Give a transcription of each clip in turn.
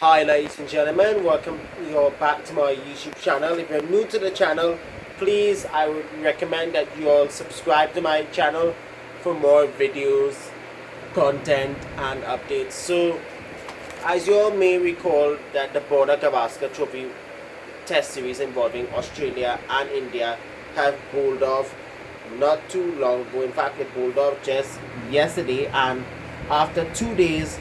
Hi ladies and gentlemen, welcome you back to my YouTube channel. If you're new to the channel, please I would recommend that you all subscribe to my channel for more videos, content and updates. So as you all may recall that the Border Gavaskar Trophy Test Series involving Australia and India have bowled off not too long ago. In fact, it bowled off just yesterday, and after 2 days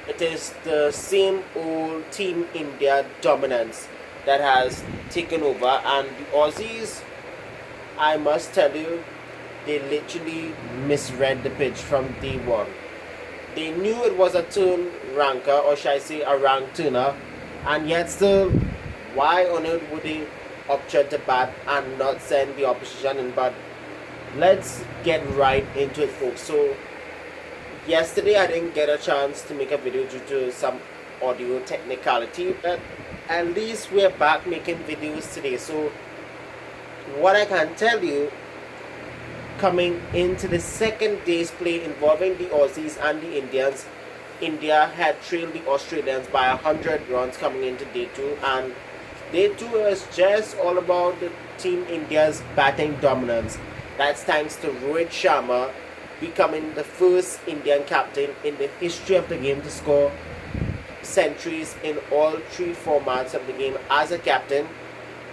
it is the same old Team India dominance that has taken over, and the Aussies, I must tell you, they literally misread the pitch from day one. They knew it was a turn ranker, or should I say a rank turner, and yet still, why on earth would they opt to bat and not send the opposition in? But let's get right into it, folks. So yesterday I didn't get a chance to make a video due to some audio technicality, but at least we're back making videos today. So what I can tell you, coming into the second day's play involving the Aussies and the Indians, India had trailed the Australians by 100 runs coming into day 2, and day 2 is just all about the Team India's batting dominance. That's thanks to Rohit Sharma becoming the first Indian captain in the history of the game to score centuries in all three formats of the game as a captain.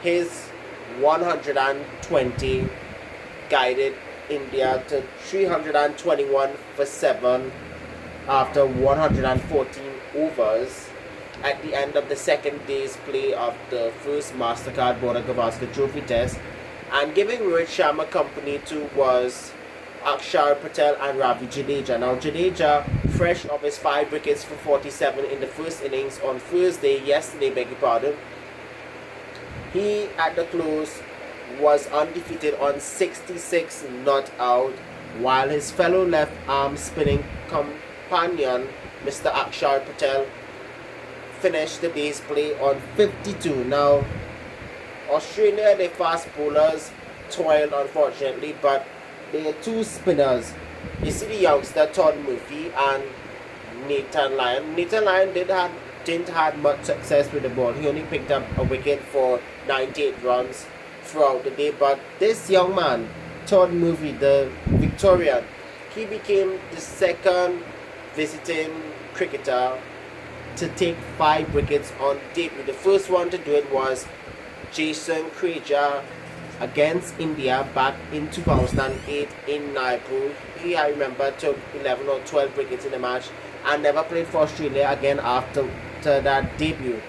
His 120 guided India to 321 for 7 after 114 overs at the end of the second day's play of the first MasterCard Border Gavaskar Trophy Test. And giving Rohit Sharma company to was Akshar Patel and Ravi Jadeja. Now Jadeja, fresh off his 5 wickets for 47 in the first innings on yesterday, beg your pardon, he at the close was undefeated on 66 not out, while his fellow left arm spinning companion Mr. Akshar Patel finished the day's play on 52. Now Australia, their fast bowlers toiled unfortunately, but there are two spinners. You see the youngster Todd Murphy and Nathan Lyon. Nathan Lyon didn't have much success with the ball. He only picked up a wicket for 98 runs throughout the day. But this young man, Todd Murphy, the Victorian, he became the second visiting cricketer to take 5 wickets on debut. The first one to do it was Jason Krejza against India back in 2008 in Naipur. He, I remember, took 11 or 12 wickets in the match and never played for Australia again after that debut.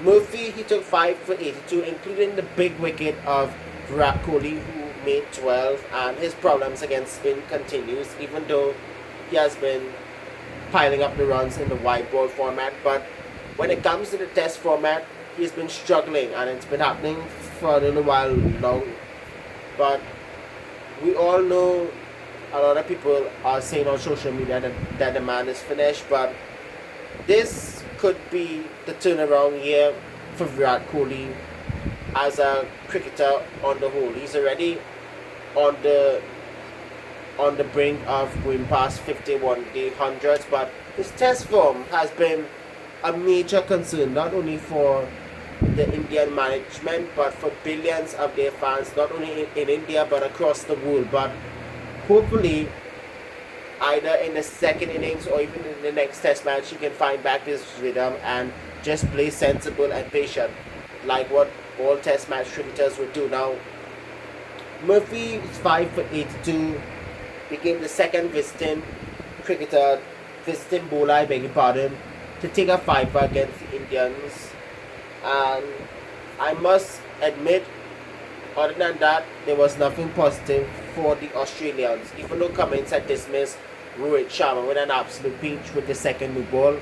Murphy, he took 5 for 82, including the big wicket of Virat Kohli, who made 12, and his problems against spin continues, even though he has been piling up the runs in the white ball format. But when it comes to the test format, he's been struggling, and it's been happening for a little while now. But we all know, a lot of people are saying on social media that the man is finished, but this could be the turnaround year for Virat Kohli as a cricketer on the whole. He's already on the brink of going past 51-day hundreds, but his test form has been a major concern, not only for the Indian management but for billions of their fans, not only in India but across the world. But hopefully either in the second innings or even in the next test match he can find back his rhythm and just play sensible and patient, like what all test match cricketers would do. Now Murphy's 5 for 82 became the second visiting bowler, I beg your pardon, to take a 5 against the Indians. And I must admit, other than that, there was nothing positive for the Australians. Even though Cummins had dismissed Rohit Sharma with an absolute peach with the second new ball,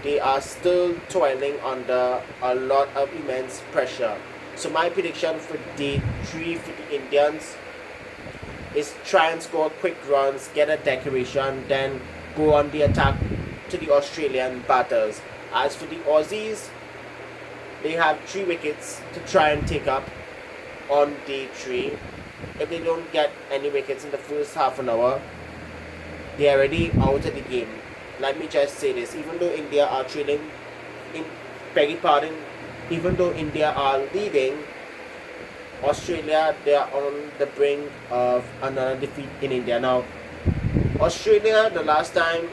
they are still toiling under a lot of immense pressure. So my prediction for day 3 for the Indians is try and score quick runs, get a decoration, then go on the attack to the Australian batters. As for the Aussies, they have 3 wickets to try and take up on day 3. If they don't get any wickets in the first half an hour, they are already out of the game. let me just say this, even though India are trailing in Peggy pardon, even though India are leading, Australia, they are on the brink of another defeat in India. Now, Australia, the last time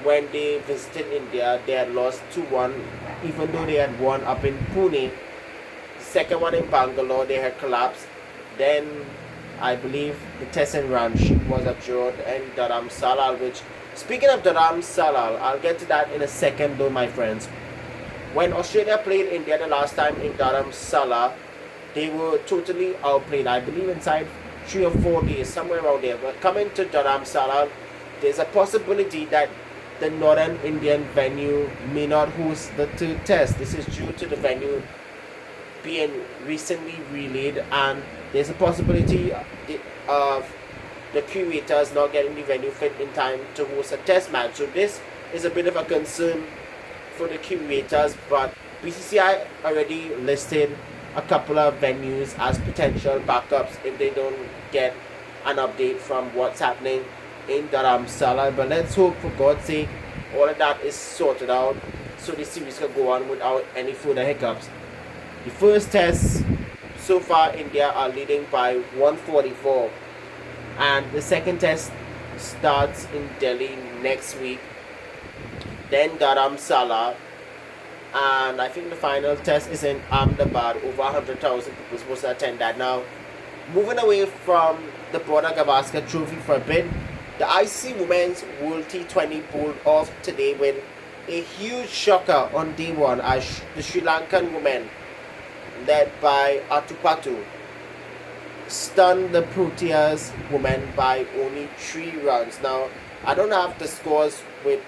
when they visited India, they had lost 2-1, even though they had won up in Pune. The second one in Bangalore, they had collapsed. Then, I believe the test and ranch was adjourned in Dharamsala, which, speaking of Dharamsala, I'll get to that in a second though, my friends. When Australia played India the last time in Dharamsala, they were totally outplayed. I believe inside 3 or 4 days, somewhere around there. But coming to Dharamsala, there's a possibility that the northern Indian venue may not host the third test. This is due to the venue being recently relayed, and there's a possibility of the curators not getting the venue fit in time to host a test match. So this is a bit of a concern for the curators, but BCCI already listed a couple of venues as potential backups if they don't get an update from what's happening in Dharamsala. But let's hope, for God's sake, all of that is sorted out so the series can go on without any further hiccups. The first test, so far India are leading by 144, and the second test starts in Delhi next week, then Dharamsala, and I think the final test is in Ahmedabad. Over 100,000 people supposed to attend that. Now, moving away from the broader Gavaskar Trophy for a bit, the ICC Women's World T20 pulled off today with a huge shocker on day one as the Sri Lankan women, led by Atupatu, stunned the Proteas women by only 3 runs. Now, I don't have the scores with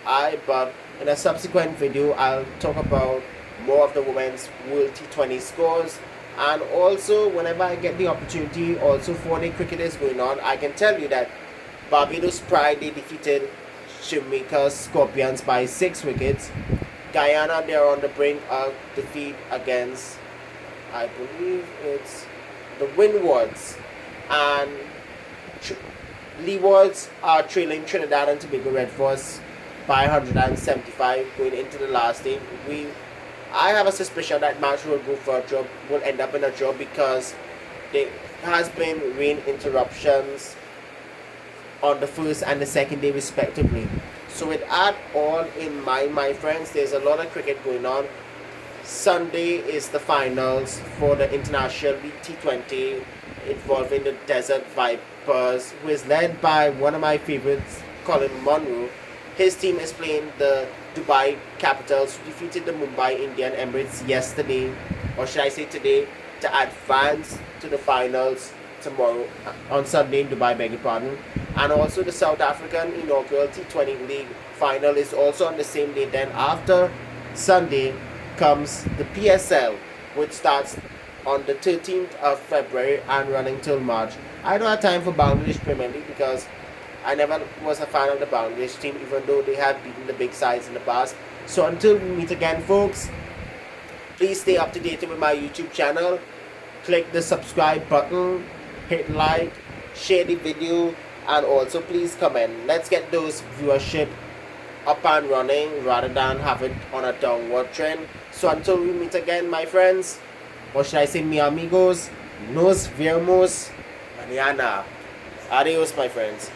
but in a subsequent video I'll talk about more of the women's World T20 scores, and also whenever I get the opportunity, also for the cricketers going on, I can tell you that Barbados Pride, they defeated Jamaica's Scorpions by 6 wickets. Guyana, they're on the brink of defeat against, I believe it's the Windwards, and Leewards are trailing Trinidad and Tobago Red Force by 175 going into the last day. I have a suspicion that match will go for a draw, will end up in a draw, because there has been rain interruptions on the first and the second day respectively. So with that all in mind, my friends, there's a lot of cricket going on. Sunday is the finals for the International League T20 involving the Desert Vipers, who is led by one of my favorites, Colin Munro. His team is playing the Dubai Capitals, who defeated the Mumbai Indian Emirates yesterday, or should I say today, to advance to the finals tomorrow, on Sunday in Dubai, beg your pardon. And also the South African inaugural T20 League final is also on the same day. Then after Sunday comes the PSL, which starts on the 13th of February and running till March. I don't have time for Bangladesh Premier League because I never was a fan of the Bangladesh team, even though they have beaten the big sides in the past. So until we meet again, folks, please stay up to date with my YouTube channel. Click the subscribe button, hit like, share the video, and also please comment. Let's get those viewership up and running rather than have it on a downward trend. So until we meet again, my friends, or should I say mi amigos, nos vemos mañana. Adios, my friends.